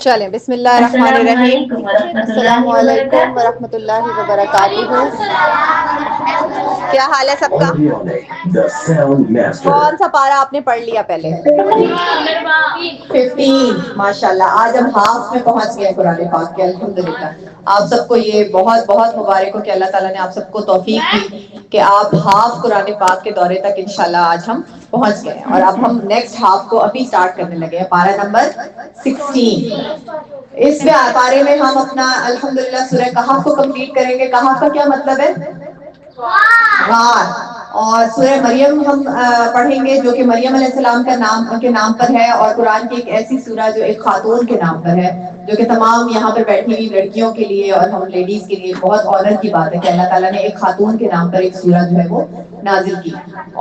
چلیں بسم اللہ الرحمن السلام الرحیم. علیکم ورحمۃ السلام اللہ علیکم وبرکاتہ. ورحمۃ اللہ وبرکاتہ. کیا حال ہے سب کا؟ کون سا پارا آپ نے پڑھ لیا پہلے؟ 15. ماشاء اللہ آج ہم ہاف میں پہنچ گئے قرآن پاک کے. الحمدللہ آپ سب کو یہ بہت بہت مبارک ہو کہ اللہ تعالیٰ نے آپ سب کو توفیق دی کہ آپ ہاف قرآن پاک کے دورے تک انشاءاللہ آج ہم پہنچ گئے. اور اب ہم نیکسٹ ہاف کو ابھی سٹارٹ کرنے لگے ہیں. پارا نمبر 16. اس میں پارے میں ہم اپنا الحمدللہ سورہ کہف کو کمپلیٹ کریں گے. کہف کا کیا مطلب ہے؟ غار. اور سورہ مریم ہم پڑھیں گے جو کہ مریم علیہ السلام کے نام پر ہے, اور قرآن کی ایک ایسی سورہ جو ایک خاتون کے نام پر ہے, جو کہ تمام یہاں پر بیٹھی ہوئی لڑکیوں کے لیے اور ہم لیڈیز کے لیے بہت آنر کی بات ہے کہ اللہ تعالیٰ نے ایک خاتون کے نام پر ایک سورہ جو ہے وہ نازل کی.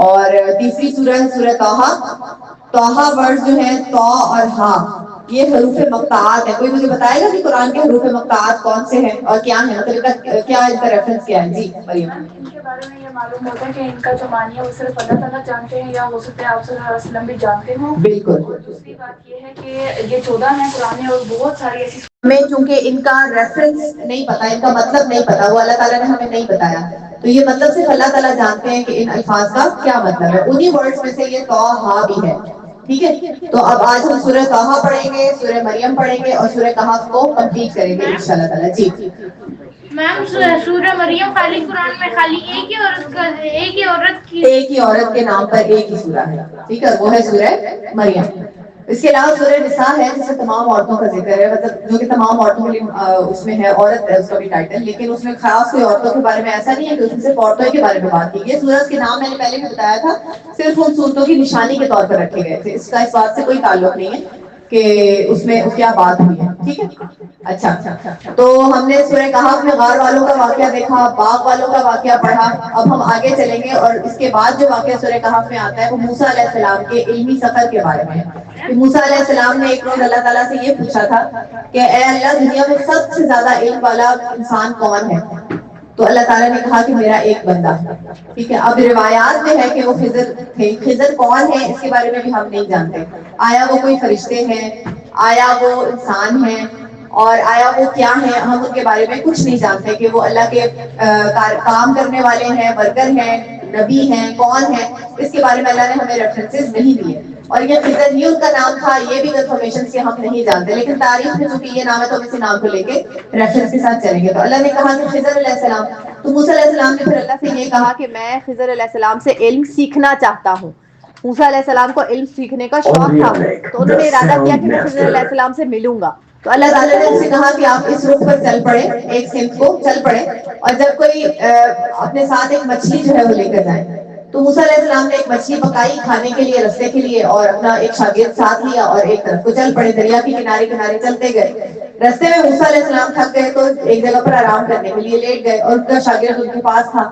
اور تیسری سورہ ہے سورہ طٰہٰ. طٰہٰ ورڈ جو ہے طا اور ہا یہ حروف مقطعات ہے. کوئی مجھے بتائے گا کہ قرآن کے حروف مقطعات کون سے ہیں اور کیا ہیں, مطلب کیا ان کا ریفرنس کیا ہے؟ جی مریم. ان کے بارے میں یہ معلوم ہوتا ہے کہ ان کا جو معنی ہے وہ صرف اللہ تعالیٰ جانتے ہیں, یا ہو سکتا ہے آپ صلی اللہ علیہ وسلم بھی جانتے ہوں. بالکل. اور دوسری بات یہ ہے کہ یہ 14 ہیں قرآن میں, اور بہت ساری ایسی ہمیں چونکہ ان کا ریفرنس نہیں پتا, ان کا مطلب نہیں پتا, وہ اللہ تعالیٰ نے ہمیں نہیں بتایا, تو یہ مطلب صرف اللہ تعالیٰ جانتے ہیں کہ ان الفاظ کا کیا مطلب ہے. انہی ورڈز میں سے یہ طٰ ہا بھی ہے. ٹھیک ہے, تو اب آج ہم سورہ طٰہٰ پڑھیں گے, سورہ مریم پڑھیں گے اور سورہ کہف کو کمپلیٹ کریں گے انشاءاللہ تعالیٰ. جی میم سورہ مریم خالی قرآن میں خالی ایک ہی عورت کے نام پر ایک ہی سورہ ہے. ٹھیک ہے, وہ ہے سورہ مریم. اس کے علاوہ سورہ نساء ہے جس میں تمام عورتوں کا ذکر ہے, مطلب جو کہ تمام عورتوں کے لیے اس میں ہے, عورت ہے اس کا بھی ٹائٹل, لیکن اس میں خاص کوئی عورتوں کے بارے میں ایسا نہیں ہے کہ اس میں صرف عورتوں کے بارے میں بات کی گئی. سورج کے نام میں نے پہلے بھی بتایا تھا, صرف ان صورتوں کی نشانی کے طور پر رکھے گئے تھے. اس کا اس بات سے کوئی تعلق نہیں ہے کہ اس میں کیا بات ہوئی ہے. ٹھیک ہے, اچھا تو ہم نے سورہ کہف میں غار والوں کا واقعہ دیکھا, باغ والوں کا واقعہ پڑھا. اب ہم آگے چلیں گے اور اس کے بعد جو واقعہ سورہ کہف میں آتا ہے وہ موسیٰ علیہ السلام کے علمی سفر کے بارے میں ہے. کہ موسیٰ علیہ السلام نے ایک روز اللہ تعالیٰ سے یہ پوچھا تھا کہ اے اللہ, دنیا میں سب سے زیادہ علم والا انسان کون ہے؟ تو اللہ تعالیٰ نے کہا کہ میرا ایک بندہ. ٹھیک ہے, اب روایات میں ہے کہ وہ خضر تھے. خضر کون ہے اس کے بارے میں بھی ہم نہیں جانتے. آیا وہ کوئی فرشتے ہیں, آیا وہ انسان ہیں, اور آیا وہ کیا ہیں, ہم ان کے بارے میں کچھ نہیں جانتے کہ وہ اللہ کے کام کرنے والے ہیں, ورکر ہیں, نبی ہیں, کون ہیں. اس کے بارے میں اللہ نے ہمیں ریفرنسز نہیں دیے. اور یہ خضر ہی ان کا نام تھا, یہ بھی کنفرمیشن سے ہم نہیں جانتے, لیکن تاریخ میں چونکہ یہ نام ہے تو ہم اسی نام کو لے کے ریفرنس کے ساتھ چلیں گے. تو اللہ نے کہا کہ خضر علیہ السلام, تو موسیٰ علیہ السلام نے پھر اللہ سے یہ کہا کہ میں خضر علیہ السلام سے علم سیکھنا چاہتا ہوں. موسیٰ علیہ السلام کو علم سیکھنے کا شوق تھا, تو انہوں نے ارادہ کیا کہ میں خضر علیہ السلام سے ملوں گا. تو اللہ تعالیٰ نے ان سے کہا کہ آپ اس رخ پر چل پڑے, ایک سمت کو چل پڑے, اور جب کوئی اپنے ساتھ ایک مچھلی جو ہے وہ لے کر جائے. تو موسیٰ علیہ السلام نے ایک مچھلی پکائی کھانے کے لیے, رستے کے لیے, اور اپنا ایک شاگرد ساتھ لیا اور ایک طرف کو چل پڑے. دریا کے کنارے کنارے چلتے گئے. رستے میں موسیٰ علیہ السلام تھک گئے تو ایک جگہ پر آرام کرنے کے لیے لیٹ گئے, اور ان کا شاگرد ان کے پاس تھا.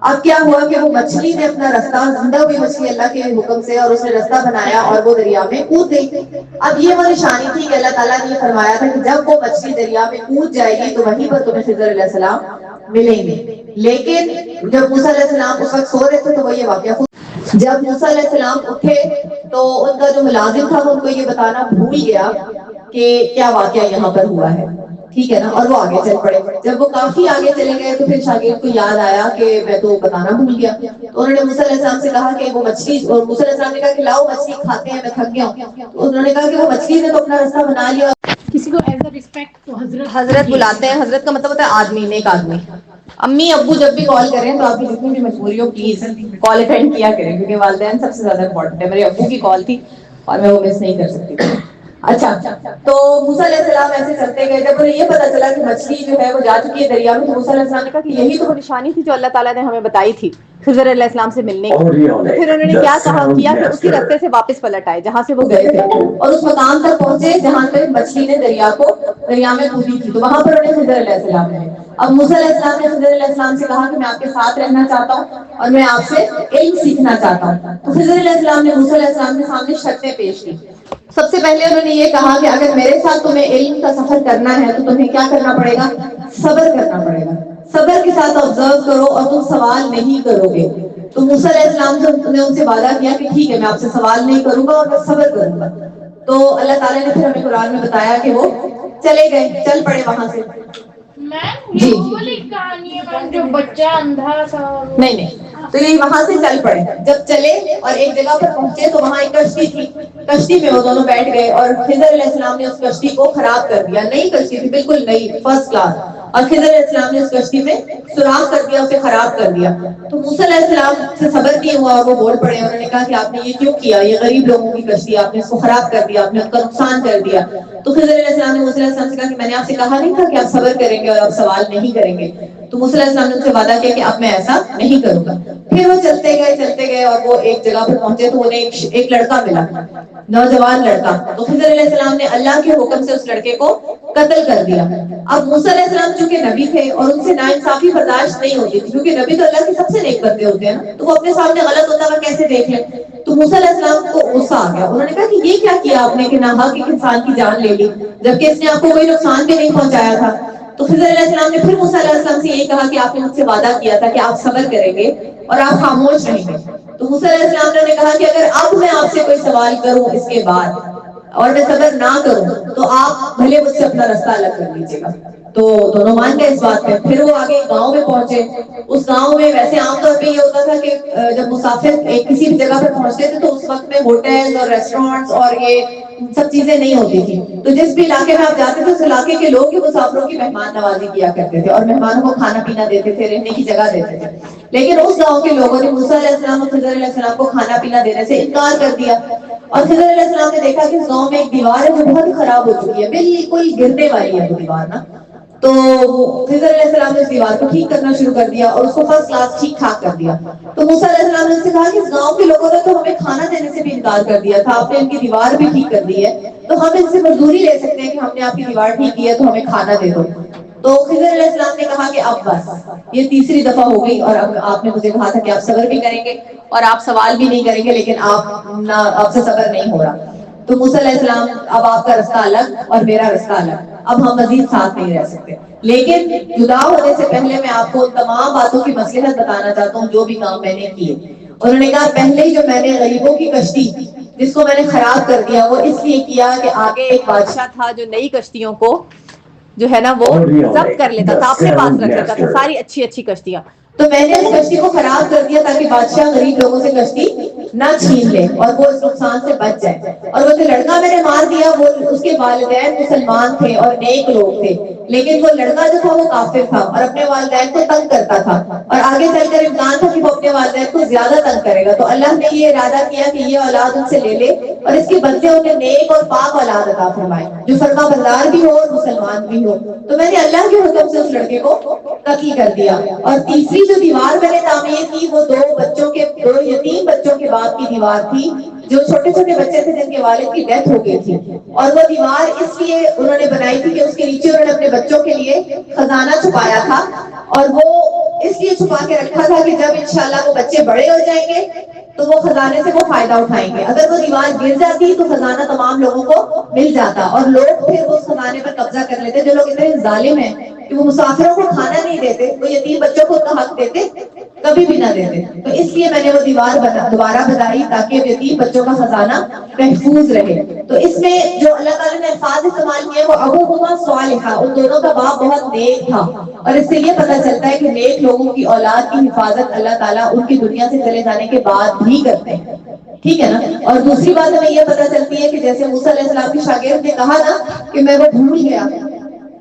اب کیا ہوا کہ وہ مچھلی نے اپنا رستہ, زندہ ہوئی مچھلی اللہ کے حکم سے, اور اس نے رستہ بنایا اور وہ دریا میں کود گئی. اب یہ وہ نشانی تھی کہ اللہ تعالیٰ نے یہ فرمایا تھا کہ جب وہ مچھلی دریا میں کود جائے گی تو وہیں پر تمہیں خضر علیہ السلام ملیں گے. لیکن جب موسیٰ علیہ السلام اس وقت سو رہے تھے تو وہ یہ واقعہ جب موسیٰ علیہ السلام اٹھے تو ان کا جو ملازم تھا وہ ان کو یہ بتانا بھول گیا کہ کیا واقعہ یہاں پر ہوا ہے. ٹھیک ہے نا, اور وہ آگے چل پڑے. جب وہ کافی آگے چلے گئے تو پھر شاگرد کو یاد آیا کہ میں تو بتانا بھول گیا. تو انہوں نے موسیٰ علیہ السلام سے کہا کہ وہ مچھلی, اور موسیٰ علیہ السلام نے کہا کہ لاؤ مچھلی کھاتے ہیں, میں تھک گیا ہوں. تو انہوں نے کہا کہ وہ مچھلی نے تو اپنا راستہ بنا لیا. کسی کو ایز اے ریسپیکٹ تو حضرت بلاتے ہیں. حضرت کا مطلب ہوتا ہے آدمی, نیک آدمی. امی ابو جب بھی کال کریں تو آپ کی جتنی بھی مجبوری ہو پلیز کال اٹینڈ کیا کریں, کیونکہ والدین سب سے زیادہ امپورٹنٹ ہے. میرے ابو کی کال تھی اور میں وہ مس نہیں کر سکتی. اچھا, تو موسیٰ علیہ السلام ایسے چلتے گئے. جب انہیں یہ پتا چلا کہ مچھلی جو ہے وہ جا چکی ہے دریا میں, تو موسیٰ علیہ السلام نے کہا کہ یہی تو وہ نشانی تھی جو اللہ تعالیٰ نے ہمیں بتائی تھی خضر علیہ السلام سے ملنے کی. پھر انہوں نے کیا کیا کہ اسی رستے سے واپس پلٹ آئے جہاں سے وہ گئے تھے, اور اس مقام تک پہنچے جہاں پہ مچھلی نے دریا میں کودی تھی. تو وہاں پر انہیں خضر علیہ السلام نے, اب موسیٰ علیہ السلام نے خضر علیہ السلام سے کہا کہ میں آپ کے ساتھ رہنا چاہتا ہوں اور میں آپ سے علم سیکھنا چاہتا ہوں. تو خضر علیہ السلام نے موسیٰ علیہ السلام کے سامنے شرطیں پیش کی. سب سے پہلے انہوں نے یہ کہا کہ اگر میرے ساتھ تمہیں علم کا سفر کرنا ہے تو تمہیں کیا کرنا پڑے گا؟ صبر کرنا پڑے گا. صبر کے ساتھ آبزرو کرو اور تم سوال نہیں کرو گے. تو موسیٰ علیہ السلام نے ان سے وعدہ کیا کہ ٹھیک ہے میں آپ سے سوال نہیں کروں گا اور میں صبر کروں گا. تو اللہ تعالیٰ نے پھر ہمیں قرآن میں بتایا کہ وہ چلے گئے, چل پڑے وہاں سے. میم یہ وہ والی کہانی ہے میم جو بچہ اندھا تھا. نہیں, تو یہ وہاں سے چل پڑے. جب چلے اور ایک جگہ پر پہنچے تو وہاں ایک کشتی تھی. کشتی میں وہ دونوں بیٹھ گئے اور خضر علیہ السلام نے اس کشتی کو خراب کر دیا. نئی کشتی تھی, بالکل نئی, فرسٹ کلاس. اور خضر علیہ السلام نے اس کشتی میں سوراخ کر دیا, اسے خراب کر دیا. تو موسیٰ علیہ السلام سے صبر نہیں ہوا اور وہ بول پڑے. انہوں نے کہا کہ آپ نے یہ کیوں کیا, یہ غریب لوگوں کی کشتی, آپ نے اس کو خراب کر دیا, آپ نے اس کا نقصان کر دیا. تو خضر علیہ السلام نے موسیٰ علیہ السلام سے کہا کہ میں نے آپ سے کہا نہیں تھا کہ آپ صبر کریں گے اور آپ سوال نہیں کریں گے. تو موسیٰ علیہ السلام نے ان سے وعدہ کیا کہ اب میں ایسا نہیں کروں گا. پھر وہ چلتے گئے اور وہ ایک جگہ پر پہنچے تو انہیں ایک لڑکا ملا, نوجوان لڑکا. تو خضر علیہ السلام نے اللہ کے حکم سے اس لڑکے کو قتل کر دیا. اب موسیٰ علیہ السلام چونکہ نبی تھے اور ان سے ناانصافی برداشت نہیں ہوتی تھی, کیونکہ نبی تو اللہ کے سب سے نیک بندے ہوتے ہیں نا, تو وہ اپنے سامنے غلط ہوتا ہوا کیسے دیکھ لیں. تو موسیٰ علیہ السلام کو غصہ آ گیا. انہوں نے کہا کہ یہ کیا کیا آپ نے کہ ناحق ایک انسان کی جان لے لی, جبکہ اس نے آپ کو کوئی نقصان بھی نہیں پہنچایا تھا. تو خضر علیہ السلام نے پھر موسیٰ علیہ السلام سے یہی کہا کہ آپ نے مجھ سے وعدہ کیا تھا کہ آپ صبر کریں گے اور آپ خاموش رہیں گے. تو موسیٰ علیہ السلام نے کہا کہ اگر اب میں آپ سے کوئی سوال کروں اس کے بعد اور میں صبر نہ کروں تو آپ بھلے مجھ سے اپنا رستہ الگ کر لیجیے گا. تو دونوں مان گئے اس بات پہ. پھر وہ آگے گاؤں میں پہنچے. اس گاؤں میں ویسے عام طور پہ یہ ہوتا تھا کہ جب مسافر کسی بھی جگہ پہ پہنچتے تھے تو اس وقت میں ہوٹل اور ریسٹورینٹس اور یہ سب چیزیں نہیں ہوتی تھی. تو جس بھی علاقے میں آپ جاتے تھے اس علاقے کے لوگ ہی مسافروں کی مہمان نوازی کیا کرتے تھے اور مہمانوں کو کھانا پینا دیتے تھے, رہنے کی جگہ دیتے تھے. لیکن اس گاؤں کے لوگوں نے موسیٰ علیہ السلام اور خضر علیہ السلام کو کھانا پینا دینے سے انکار کر دیا. اور خضر علیہ السلام نے دیکھا کہ اس گاؤں میں ایک دیوار ہے جو بہت خراب ہو چکی ہے, بالکل گرنے والی ہے وہ دیوار نا. تو خضر علیہ السلام نے اس دیوار کو ٹھیک کرنا شروع کر دیا اور اس کو فرسٹ کلاس ٹھیک ٹھاک کر دیا. تو موسیٰ علیہ السلام نے ان سے کہا کہ اس گاؤں کے لوگوں نے تو ہمیں کھانا دینے سے بھی انکار کر دیا تھا, آپ نے ان کی دیوار بھی ٹھیک کر دی ہے, تو ہم ان سے مزدوری لے سکتے ہیں کہ ہم نے آپ کی دیوار ٹھیک کی ہے تو ہمیں کھانا دے دو. تو خضر علیہ السلام نے کہا کہ اب بس یہ تیسری دفعہ ہو گئی اور اب آپ نے مجھے کہا تھا کہ آپ صبر بھی کریں گے اور آپ سوال بھی نہیں کریں گے, لیکن آپ سے صبر نہیں ہو رہا. تو موسیٰ علیہ السلام اب آپ کا رستہ الگ اور میرا رستہ الگ, اب ہم مزید ساتھ نہیں رہ سکتے. لیکن جدا ہونے سے پہلے میں آپ کو تمام باتوں کی مصلحت بتانا چاہتا ہوں جو بھی کام میں نے کیے. انہوں نے کہا پہلے ہی جو میں نے غریبوں کی کشتی جس کو میں نے خراب کر دیا وہ اس لیے کیا کہ آگے ایک بادشاہ تھا جو نئی کشتیوں کو جو ہے نا وہ ضبط کر لیتا تھا, اپنے پاس رکھ لیتا تھا ساری اچھی اچھی کشتیاں. تو میں نے اس کشتی کو خراب کر دیا تاکہ بادشاہ غریب لوگوں سے کشتی نہ چھین لے اور وہ اس نقصان سے بچ جائے. اور وہ جو لڑکا میں نے مار دیا وہ اس کے والدین مسلمان تھے اور نیک لوگ تھے, لیکن وہ لڑکا جو تھا وہ کافر تھا اور اپنے والدین کو تنگ کرتا تھا اور آگے چل کر امکان تھا کہ وہ اپنے والدین کو زیادہ تنگ کرے گا. تو اللہ نے یہ ارادہ کیا کہ یہ اولاد ان سے لے لے اور اس کے بدلے انہیں نیک اور پاک اولاد عطا فرمائے جو فرما بردار بھی ہو اور مسلمان بھی ہو. تو میں نے اللہ کے حکم سے اس لڑکے کو قتل کر دیا. اور تیسری جو دیوار میں نے تعمیر کی وہ دو یتیم بچوں کے باپ کی دیوار تھی جو چھوٹے چھوٹے بچے تھے جن کے والد کی ڈیتھ ہو گئی تھی. اور وہ دیوار اس لیے انہوں نے بنائی تھی کہ اس کے نیچے انہوں نے اپنے بچوں کے لیے خزانہ چھپایا تھا اور وہ اس لیے چھپا کے رکھا تھا کہ جب انشاءاللہ وہ بچے بڑے ہو جائیں گے تو وہ خزانے سے وہ فائدہ اٹھائیں گے. اگر وہ دیوار گر جاتی تو خزانہ تمام لوگوں کو مل جاتا اور لوگ پھر اس خزانے پر قبضہ کر لیتے. جو لوگ اتنے ظالم ہیں کہ وہ مسافروں کو کھانا نہیں دیتے, وہ یتیم بچوں کو اتنا حق دیتے کبھی بھی نہ دیتے. تو اس لیے میں نے وہ دیوار دوبارہ بنائی تاکہ یتیم بچوں کا خزانہ محفوظ رہے. تو اس میں جو اللہ تعالیٰ نے الفاظ استعمال کیے وہ ابوہما صالحہ, ان دونوں کا باپ بہت نیک تھا. اور اس سے یہ پتہ چلتا ہے کہ نیک لوگوں کی اولاد کی حفاظت اللہ تعالیٰ ان کی دنیا سے چلے جانے کے بعد بھی کرتے ہیں, ٹھیک ہے نا. اور دوسری بات ہمیں یہ پتہ چلتی ہے کہ جیسے موسیٰ علیہ السلام کے شاگرد نے کہا نا کہ میں وہ بھول گیا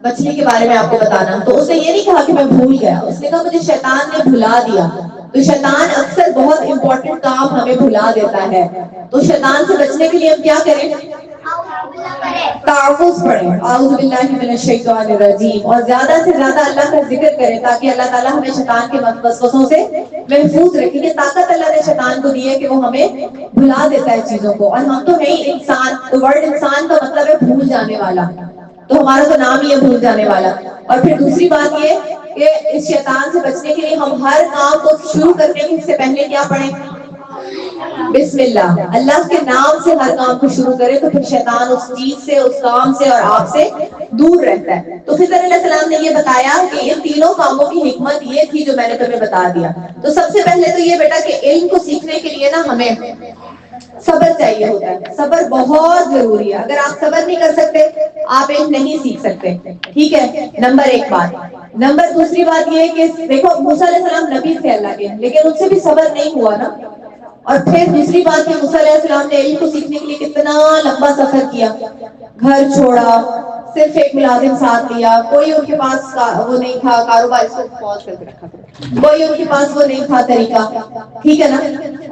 مچھلی کے بارے میں آپ کو بتانا, تو اس نے یہ نہیں کہا کہ میں بھول گیا, اس نے کہا مجھے شیطان نے بھلا دیا. تو شیطان اکثر بہت امپورٹنٹ کام ہمیں بھلا دیتا ہے. تو شیطان سے بچنے کے لیے ہم کیا کریں؟ تعوذ پڑھیں, اعوذ باللہ من الشیطان الرجیم, اور زیادہ سے زیادہ اللہ کا ذکر کریں تاکہ اللہ تعالیٰ ہمیں شیطان کے وسوسوں سے محفوظ رکھے. یہ طاقت اللہ نے شیطان کو دی ہے کہ وہ ہمیں بھلا دیتا ہے چیزوں کو, اور ہم تو نہیں انسان, تو ورڈ انسان کا مطلب ہے بھول جانے والا, تو ہمارا تو نام ہی ہے بھول جانے والا. اور پھر دوسری بات یہ کہ اس شیطان سے بچنے کے لیے ہم ہر کام کو شروع کرنے سے پہلے کیا پڑھیں؟ بسم اللہ, اللہ کے نام سے ہر کام کو شروع کرے تو پھر شیطان اس چیز سے, اس کام سے اور آپ سے دور رہتا ہے. تو خضر علیہ السلام نے یہ بتایا کہ ان تینوں کاموں کی حکمت یہ تھی جو میں نے تمہیں بتا دیا. تو سب سے پہلے تو یہ بیٹا کہ علم کو سیکھنے کے لیے نا ہمیں صبر چاہیے ہوتا ہے, صبر بہت ضروری ہے. اگر آپ صبر نہیں کر سکتے آپ علم نہیں سیکھ سکتے, ٹھیک ہے. نمبر ایک بات. نمبر دوسری بات یہ کہ دیکھو موسیٰ علیہ السلام نبی تھے اللہ کے, لیکن ان سے بھی صبر نہیں ہوا نا. اور پھر دوسری بات کہ موسیٰ علیہ السلام نے علم کو سیکھنے کے لیے کتنا لمبا سفر کیا, گھر چھوڑا, صرف ایک ملازم ساتھ لیا, کوئی ان کے پاس وہ نہیں تھا کاروبار, اس کو پاز کر کے رکھا تھا, کوئی ان کے پاس وہ نہیں تھا طریقہ, ٹھیک ہے نا.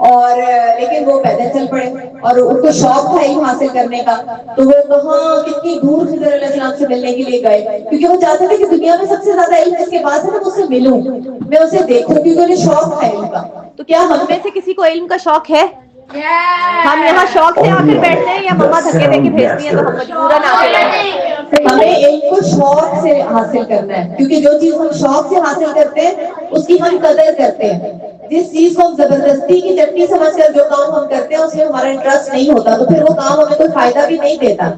اور لیکن وہ پیدل چل پڑے, اور ان کو شوق تھا علم حاصل کرنے کا, تو وہ کہاں کتنی دور خضر علیہ السلام سے ملنے کے لیے گئے, کیونکہ وہ چاہتے تھے کہ دنیا میں سب سے زیادہ علم جس کے پاس ہے نا میں اسے ملوں, میں اسے دیکھوں, کیونکہ انہیں شوق ہے علم کا. تو کیا ہم میں سے کسی کو علم کا شوق ہے؟ ہم یہاں شوق سے آ کر بیٹھتے ہیں یا مما دھکے دے کے بھیجتی ہیں تو ہم مجبوراً آ کے بیٹھتے ہیں؟ ہمیں علم کو شوق سے حاصل کرنا ہے, کیونکہ جو چیز ہم شوق سے حاصل کرتے ہیں اس کی ہم قدر کرتے ہیں. جس چیز کو ہم زبردستی کی چٹنی سمجھ کر جو کام ہم کرتے ہیں اس میں ہمارا انٹرسٹ نہیں ہوتا, تو پھر وہ کام ہمیں کوئی فائدہ بھی نہیں دیتا.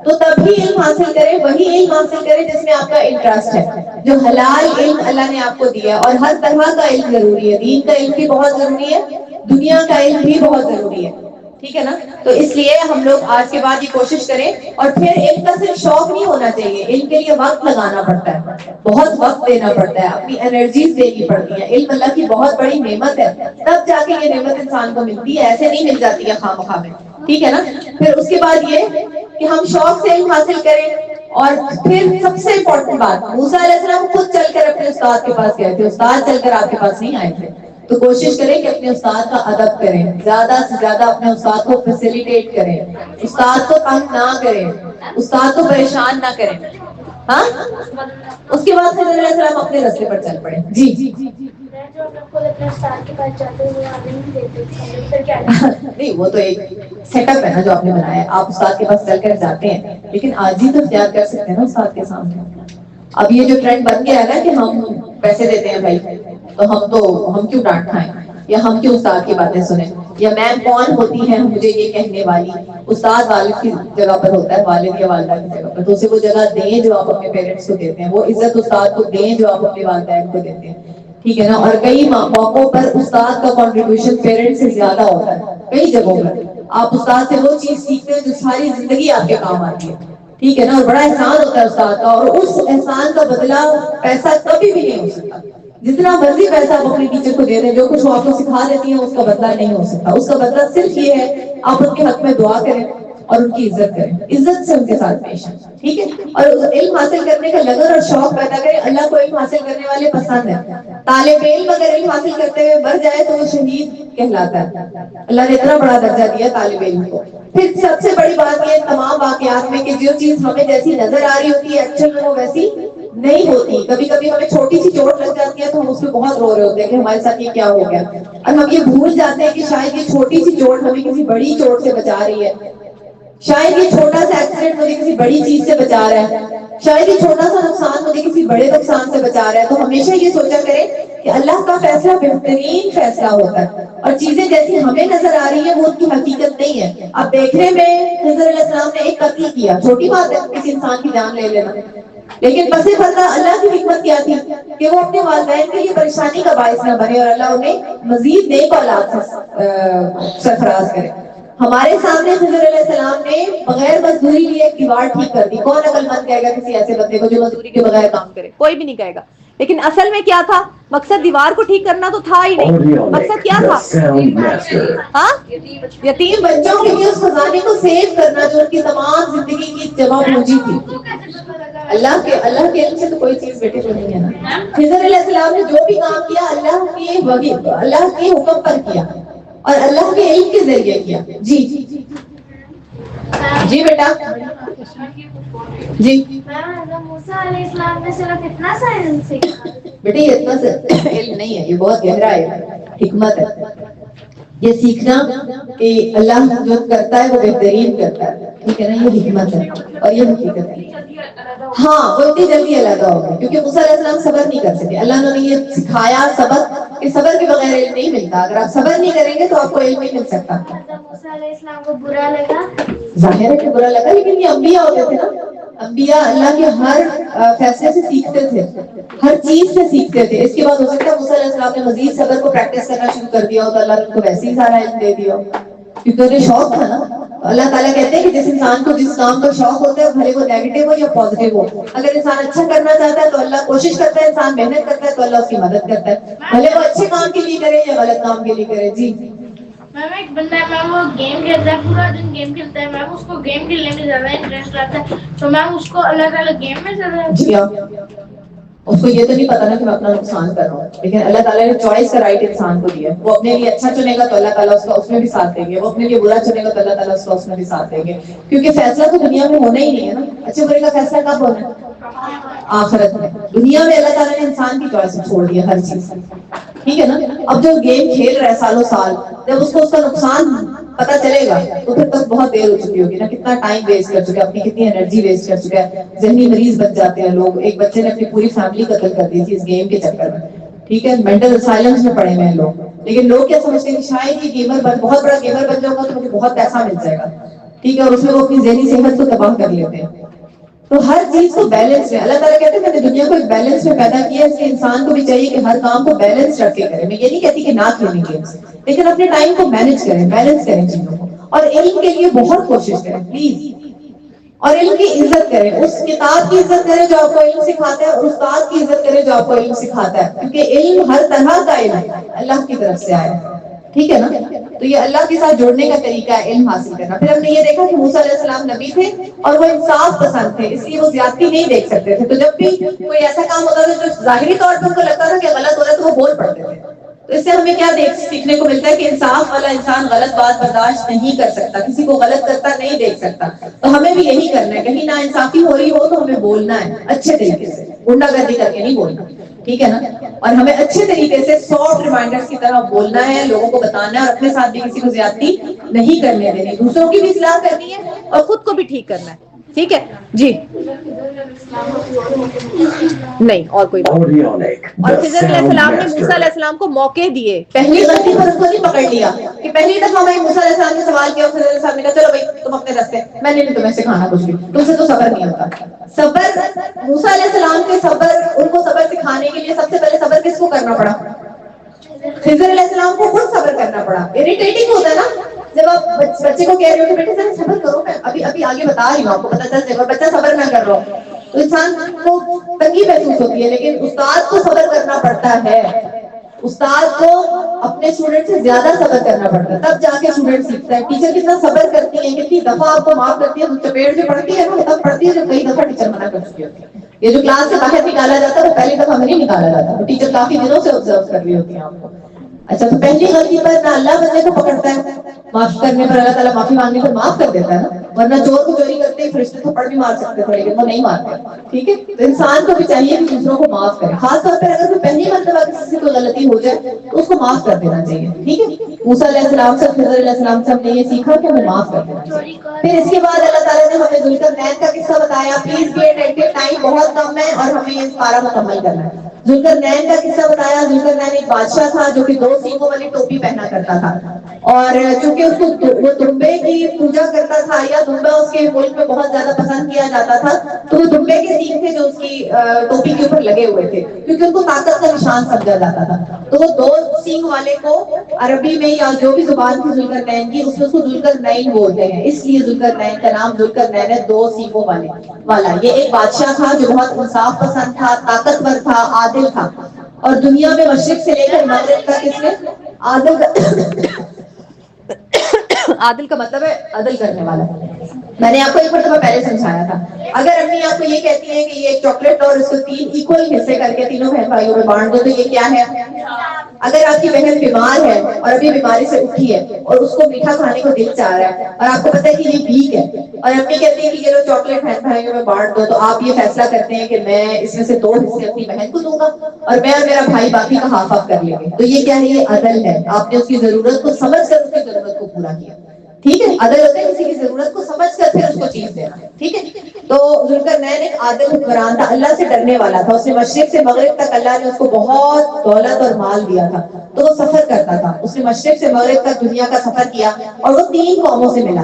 تو تبھی علم حاصل کرے, وہی علم حاصل کرے جس میں آپ کا انٹرسٹ ہے, جو حلال علم اللہ نے آپ کو دیا. اور ہر طرح کا علم ضروری ہے, دین کا علم بھی بہت ضروری ہے, دنیا کا علم بھی بہت ضروری ہے, ٹھیک ہے نا. تو اس لیے ہم لوگ آج کے بعد یہ کوشش کریں. اور پھر علم کا صرف شوق نہیں ہونا چاہیے, علم کے لیے وقت لگانا پڑتا ہے, بہت وقت دینا پڑتا ہے, اپنی انرجیز دینی پڑتی ہے. علم اللہ کی بہت بڑی نعمت ہے, تب جا کے یہ نعمت انسان کو ملتی ہے, ایسے نہیں مل جاتی ہے خواہ مخواہ میں, ٹھیک ہے نا. پھر اس کے بعد یہ کہ ہم شوق سے علم حاصل کریں. اور پھر سب سے امپورٹنٹ بات, موسیٰ علیہ السلام خود چل کر اپنے استاد کے پاس گئے تھے, استاد چل کر آپ کے پاس نہیں آئے تھے. تو کوشش کریں کہ اپنے استاد کا ادب کریں, زیادہ سے زیادہ اپنے استاد کو فیسیلیٹیٹ کریں, استاد کو تنگ نہ کریں, استاد کو پریشان نہ کریں. ہاں, اس کے بعد خضر علیہ السلام اپنے راستے پر چل پڑے. جی جو ہم لوگ خود اپنے استاد کے پاس جاتے ہوئے آگے نہیں دیتے پھر کیا نہیں, وہ تو ایک سیٹ اپ ہے نا جو آپ نے بنایا ہے, آپ استاد کے پاس چل کر جاتے ہیں, لیکن آج ہی تو اختیار کر سکتے ہیں نا استاد کے سامنے. اب یہ جو ٹرینڈ بن گیا ہے نا کہ ہم پیسے دیتے ہیں بھائی, تو ہم کیوں ڈانٹ کھائیں, یا ہم کیوں استاد کی باتیں سنیں, یا میم کون ہوتی ہے مجھے یہ کہنے والی. استاد والد کی جگہ پر ہوتا ہے, والد یا والدہ کی جگہ پر, تو اسے وہ جگہ دیں جو آپ اپنے پیرنٹس کو دیتے ہیں, وہ عزت استاد کو دیں جو آپ اپنے والدین کو دیتے ہیں, ٹھیک ہے نا. اور کئی موقعوں پر استاد کا کنٹریبیوشن پیرنٹس سے زیادہ ہوتا ہے, کئی جگہوں پر آپ استاد سے وہ چیز سیکھتے ہیں جو ساری زندگی آپ کے کام آتی ہے, ٹھیک ہے نا. اور بڑا احسان ہوتا ہے استاد کا, اور اس احسان کا بدلہ پیسہ کبھی بھی نہیں ہو سکتا. جتنا مرضی پیسہ آپ اپنے ٹیچر کو دے دیں, جو کچھ وہ آپ کو سکھا دیتی ہیں اس کا بدلہ نہیں ہو سکتا. اس کا بدلہ صرف یہ ہے آپ ان کے حق میں دعا کریں اور ان کی عزت کریں, عزت سے ان کے ساتھ پیش آئیں, ٹھیک ہے. اور علم حاصل کرنے کا لگن اور شوق پیدا کریں. اللہ کو علم حاصل کرنے والے پسند ہیں. طالب علم اگر علم حاصل کرتے ہوئے مر جائے تو وہ شہید کہلاتا ہے. اللہ نے اتنا بڑا درجہ دیا طالب علم کو. پھر سب سے بڑی بات یہ تمام واقعات میں کہ جو چیز ہمیں جیسی نظر آ رہی ہوتی ہے ایکچوئل میں وہ ویسی نہیں ہوتی. کبھی کبھی ہمیں چھوٹی سی چوٹ لگ جاتی ہے تو ہم اس پہ بہت رو رہے ہوتے ہیں کہ ہمارے ساتھ یہ کیا ہو گیا, اور ہم یہ بھول جاتے ہیں کہ شاید یہ چھوٹی سی چوٹ ہمیں کسی بڑی چوٹ سے بچا رہی ہے, شاید یہ چھوٹا سا ایکسیڈنٹ مجھے کسی بڑی چیز سے بچا رہا ہے, شاید یہ چھوٹا سا نقصان مجھے کسی بڑے نقصان سے بچا رہا ہے. تو ہمیشہ یہ سوچا کریں کہ اللہ کا فیصلہ بہترین فیصلہ ہوتا ہے, اور چیزیں جیسی ہمیں نظر آ رہی ہیں وہ ان کی حقیقت نہیں ہے. اب دیکھنے میں خضر علیہ السلام نے ایک قتل کیا, چھوٹی بات ہے کسی انسان کی جان لے لینا, لیکن پس پردہ اللہ کی حکمت کیا تھی کہ وہ اپنے والدین کے لیے پریشانی کا باعث نہ بنے, اور اللہ انہیں مزید نیک اولاد سرفراز کرے. ہمارے سامنے خضر علیہ السلام نے بغیر مزدوری لیے ایک دیوار ٹھیک کر دی. کون عقل مند کہے گا کسی ایسے بندے کو جو مزدوری کے بغیر کام کرے؟ کوئی بھی نہیں کہے گا. لیکن اصل میں کیا تھا مقصد؟ دیوار کو ٹھیک کرنا تو تھا ہی نہیں, مقصد کیا تھا؟ ہاں, یتیم بچوں کے لیے اس خزانے کو سیو کرنا جو ان کی تمام زندگی کی جمع پونجی تھی. اللہ کے علم سے تو کوئی چیز بیٹے کو نہیں ہے نا. خضر علیہ السلام نے جو بھی کام کیا اللہ کے حکم پر کیا اور اللہ کے علم کے ذریعے کیا. جی بیٹا جی. موسیٰ علیہ السلام نے صرف اتنا سا علم سیکھا؟ بیٹے یہ اتنا سا علم نہیں ہے, یہ بہت گہرا ہے, حکمت ہے. یہ سیکھنا کہ اللہ جو کرتا ہے وہ بہترین کرتا ہے, ٹھیک ہے نا, یہ حکمت ہے اور یہ حقیقت ہے. ہاں, وہ اتنی جلدی علیحدہ ہو گئے کیونکہ موسیٰ علیہ السلام صبر نہیں کر سکے. اللہ نے یہ سکھایا سبق کہ صبر کے بغیر علم نہیں ملتا. اگر آپ صبر نہیں کریں گے تو آپ کو علم نہیں مل سکتا. موسیٰ علیہ السلام کو برا لگا, ظاہر ہے کہ برا لگا, لیکن یہ انبیاء ہوتے تھے نا. انبیاء اللہ کے ہر فیصلے سے سیکھتے تھے, ہر چیز سے سیکھتے تھے. اس کے بعد ہو سکتا ہے موسیٰ علیہ السلام نے مزید صبر کو پریکٹس کرنا شروع کر دیا ہو تو اللہ نے ان کو ویسے ہی سارا علم دے دیا. کیونکہ انہیں شوق تھا نا. اللہ تعالیٰ کہتے ہیں کہ جس انسان کو جس کام کا شوق ہوتا ہے بھلے وہ نیگیٹو ہو یا پازیٹیو ہو, اگر انسان اچھا کرنا چاہتا ہے تو اللہ کوشش کرتا ہے, انسان محنت کرتا ہے تو اللہ اس کی مدد کرتا ہے, بھلے وہ اچھے کام کے لیے کرے یا غلط کام کے لیے کرے. جی میم ایک بندہ ہے میم وہ گیم کھیلتا ہے, پورا دن گیم کھیلتا ہے میم, اس کو گیم کھیلنے میں زیادہ انٹرسٹ رہتا ہے, تو میم اس کو الگ الگ گیم میں زیادہ. جی ہاں, اس کو یہ تو نہیں پتا نا کہ میں اپنا نقصان کر رہا ہوں, لیکن اللہ تعالیٰ نے چوائس کا رائٹ انسان کو دیا ہے. وہ اپنے لیے اچھا چنے گا تو اللہ تعالیٰ اس کا اس میں بھی ساتھ دیں گے, وہ اپنے لیے برا چنے گا تو اللہ تعالیٰ اس کا اس میں بھی ساتھ دیں گے, کیونکہ فیصلہ تو دنیا میں ہونا ہی نہیں ہے نا. اچھے برے کا فیصلہ کب ہونا ہے؟ آخرت میں. دنیا میں اللہ تعالیٰ نے انسان کی چوائس چھوڑ دی ہے ہر چیز, ٹھیک ہے نا. اب جو گیم کھیل رہا ہے سالوں سال, جب اس کو اس کا نقصان پتا چلے گا تو پھر تک بہت دیر ہو چکی ہوگی نا, کتنا ٹائم ویسٹ کر چکا ہے, اپنی کتنی انرجی ویسٹ کر چکا ہے, ذہنی مریض بن جاتے ہیں لوگ. ایک بچے نے اپنی پوری فیملی قتل کر دی تھی اس گیم کے چکر میں, ٹھیک ہے, مینٹل اسائلمس میں پڑے ہوئے ہیں لوگ. لیکن لوگ کیا سمجھتے ہیں کہ شاید یہ گیمر بہت بڑا گیمر بن جاؤں گا تو مجھے بہت پیسہ مل جائے گا, ٹھیک ہے, اور اس میں وہ اپنی ذہنی صحت کو تباہ کر لیتے ہیں. تو ہر چیز کو بیلنس میں, اللہ تعالیٰ کہتے ہیں میں نے دنیا کو ایک بیلنس میں پیدا کیا, اس لیے انسان کو بھی چاہیے کہ ہر کام کو بیلنس رکھ کے کرے. میں یہ نہیں کہتی کہ نہ کھیلیں گیمس, لیکن اپنے ٹائم کو مینج کریں, بیلنس کریں چیزوں کو, اور علم کے لیے بہت کوشش کریں پلیز, اور علم کی عزت کریں. اس کتاب کی عزت کریں جو آپ کو علم سکھاتا ہے, اور استاد کی عزت کریں جو آپ کو علم سکھاتا ہے, کیونکہ علم ہر طرح کا علم اللہ کی طرف سے آیا ہے, ٹھیک ہے نا. تو یہ اللہ کے ساتھ جوڑنے کا طریقہ ہے علم حاصل کرنا. پھر ہم نے یہ دیکھا کہ موسیٰ علیہ السلام نبی تھے اور وہ انصاف پسند تھے, اس لیے وہ زیادتی نہیں دیکھ سکتے تھے. تو جب بھی کوئی ایسا کام ہوتا تھا جو ظاہری طور پر ان کو لگتا تھا کہ غلط ہو رہا ہے تو وہ بول پڑتے تھے. تو اس سے ہمیں کیا سیکھنے کو ملتا ہے کہ انصاف والا انسان غلط بات برداشت نہیں کر سکتا, کسی کو غلط کرتا نہیں دیکھ سکتا. تو ہمیں بھی یہی کرنا ہے, کہیں نا انصافی ہو رہی ہو تو ہمیں بولنا ہے اچھے طریقے سے, غنڈہ گردی کر کے نہیں بولنا, ٹھیک ہے نا. اور ہمیں اچھے طریقے سے سافٹ ریمائنڈرز کی طرح بولنا ہے, لوگوں کو بتانا ہے, اور اپنے ساتھ بھی کسی کو زیادتی نہیں کرنے دینی, دوسروں کی بھی اصلاح کرنی ہے اور خود کو بھی ٹھیک کرنا ہے, ٹھیک ہے جی. نہیں اور کوئی بات نہیں. اور خضر علیہ السلام نے موسیٰ علیہ السلام کو موقع دیے, پہلی غلطی پر اس کو نہیں پکڑ لیا کہ پہلی دفعہ میں موسیٰ علیہ السلام نے سوال کیا, خضر علیہ السلام نے کہا چلو بھائی تم اپنے راستے, میں نے نہیں تمہیں سکھانا کچھ بھی, تم سے تو صبر نہیں ہوتا. صبر, موسیٰ علیہ السلام کے صبر, ان کو صبر سکھانے کے لیے سب سے پہلے صبر کس کو کرنا پڑا؟ خضر علیہ السلام کو خود صبر کرنا پڑا. اریٹیٹنگ ہوتا ہے نا جب آپ بچے کو کہہ رہے ہو کہ بیٹے ذرا صبر کرو, میں ابھی آگے بتا رہی ہوں, آپ کو پتہ چل جائے گا, بچہ صبر نہ کر رہا ہو تو انسان کو تنگی محسوس ہوتی ہے. لیکن استاد کو صبر کرنا پڑتا ہے, استاد کو اپنے اسٹوڈنٹ سے زیادہ صبر کرنا پڑتا ہے, تب جا کے اسٹوڈنٹ سیکھتا ہے. ٹیچر کتنا صبر کرتی ہے, کتنی دفعہ آپ کو معاف کرتی ہے, چپیٹ سے پڑھتی ہے نا, تب پڑھتی ہے جب کئی دفعہ ٹیچر منع کر چکی ہوتی ہے. یہ جو کلاس سے باہر نکالا جاتا ہے وہ پہلی دفعہ میں نہیں نکالا جاتا, وہ ٹیچر کافی دنوں سے آبزرو کر رہی ہوتی ہیں آپ کو. اچھا, تو پہلی غلطی پر نہ اللہ بندے کو پکڑتا ہے, معاف کرنے پر اللہ تعالیٰ معافی مانگنے پر معاف کر دیتا ہے نا, ورنہ چور کو چوری کرتے ہی فرشتے تھپڑ بھی مار سکتے تھے لیکن وہ نہیں مارتے, ٹھیک ہے. تو انسان کو بھی چاہیے کہ دوسروں کو معاف کرے, خاص طور پر اگر کوئی پہلی مرتبہ کسی سے کوئی غلطی ہو جائے تو اس کو معاف کر دینا چاہیے, ٹھیک ہے. موسیٰ علیہ السلام سے, خضر علیہ السلام سے ہم نے یہ سیکھا کہ ہمیں معاف کر دینا چاہیے. پھر اس کے بعد اللہ تعالیٰ نے ہمیں ذوالقرنین کا قصہ بتایا. پلیز بی اٹینٹو, ٹائم بہت کم ہے اور ہمیں یہ پارہ مکمل کرنا ہے. ذوالقرنین کا قصہ بتایا. ذوالقرنین ایک بادشاہ تھا جو کہ 2 سینگوں والی ٹوپی پہنا کرتا تھا, اور چونکہ اس کو وہ دمبے کی پوجا کرتا تھا, یا دمبا اس کے ملک میں بہت زیادہ پسند کیا جاتا تھا, تو وہ دمبے کے سینگ تھے جو اس کی ٹوپی کے اوپر لگے ہوئے تھے, کیونکہ ان کو طاقت کا نشان سمجھا جاتا تھا. تو وہ 2 سینگ والے کو عربی میں یا جو بھی زبان تھی ذوالقرنین کی, اس میں اس کو ذوالقرنین بولتے ہیں, اس لیے ذوالقرنین کا نام ذوالقرنین ہے, 2 سینگوں والا. یہ ایک بادشاہ تھا جو بہت انصاف پسند تھا, طاقتور تھا, عادل تھا, اور دنیا میں مشرق سے لے کر مغرب تک اس میں عادل کا مطلب ہے عدل کرنے والا. میں نے آپ کو ایک مرتبہ پہلے سمجھایا تھا. اگر امی آپ کو یہ کہتی ہیں کہ یہ ایک چاکلیٹ اور اس کو 3 ایکول حصے کر کے تینوں بہن بھائیوں میں بانٹ دو, تو یہ کیا ہے؟ اگر آپ کی بہن بیمار ہے اور ابھی بیماری سے اٹھی ہے اور اس کو میٹھا کھانے کو دل چاہ رہا ہے, اور آپ کو پتا ہے کہ یہ ویک ہے, اور امی کہتی ہیں کہ یہ لو چاکلیٹ بہن بھائیوں میں بانٹ دو, تو آپ یہ فیصلہ کرتے ہیں کہ میں اس میں سے 2 حصے اپنی بہن کو دوں گا اور میں اور میرا بھائی باقی کا ہاف آف کر لیں گے. تو یہ کیا ہے؟ یہ عدل ہے. آپ نے اس کی ضرورت کو سمجھ کر اس کی ضرورت کو پورا کیا, ٹھیک ہے. عدل ہوتا ہے کسی کی ضرورت کو سمجھ کر پھر اس کو چیز دینا, ٹھیک ہے. تو ذوالقرنین ایک عادل حکمران تھا, اللہ سے ڈرنے والا تھا. اس نے مشرق سے مغرب تک اللہ نے اس کو بہت دولت اور مال دیا تھا, تو وہ سفر کرتا تھا. اس نے مشرق سے مغرب تک دنیا کا سفر کیا اور وہ 3 قوموں سے ملا.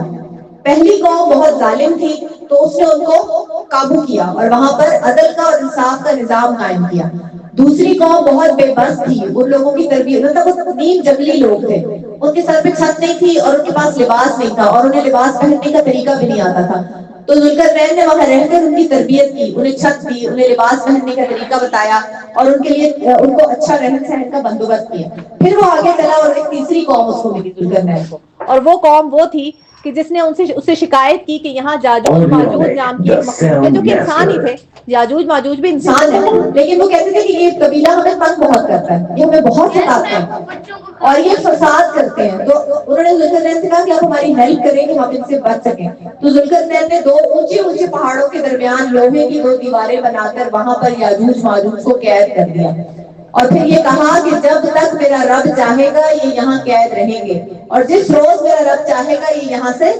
پہلی قوم بہت ظالم تھی, تو اس نے ان کو قابو کیا اور وہاں پر عدل کا اور انصاف کا نظام قائم کیا. دوسری قوم بہت بے بس تھی، ان لوگوں کی تربیت مطلب وہ نیم جنگلی لوگ تھے، ان کے سر پہ چھت نہیں تھی اور ان کے پاس لباس نہیں تھا اور انہیں لباس پہننے کا طریقہ بھی نہیں آتا تھا. تو ذوالقرنین نے وہاں رہ کر ان کی تربیت کی، انہیں چھت دی، انہیں لباس پہننے کا طریقہ بتایا اور ان کے لیے ان کو اچھا رہن سہن کا بندوبست کیا. پھر وہ آگے چلا اور ایک تیسری قوم اس کو ملی ذوالقرنین کو، اور وہ قوم وہ تھی کہ جس نے ان سے اس سے شکایت کی کہ یہاں جاجوج ماجوج نام کی ایک مخلوق ہے جو کہ انسان ہی تھے. یاجوج ماجوج بھی انسان ہے، لیکن وہ کہتے تھے کہ یہ قبیلہ ہمیں تنگ بہت کرتا ہے، یہ ہمیں بہت ستاتے ہیں اور یہ فساد کرتے ہیں. تو انہوں نے ذوالقرنین سے کہا کہ آپ ہماری ہیلپ کریں کہ ہم ان سے بچ سکیں. تو ذوالقرنین نے 2 اونچے اونچے پہاڑوں کے درمیان لوہے کی 2 دیواریں بنا کر وہاں پر یاجوج ماجوج کو قید کر دیا اور پھر یہ کہا کہ جب تک میرا رب چاہے گا یہ یہاں قید رہیں گے اور جس روز میرا رب چاہے گا یہ یہاں سے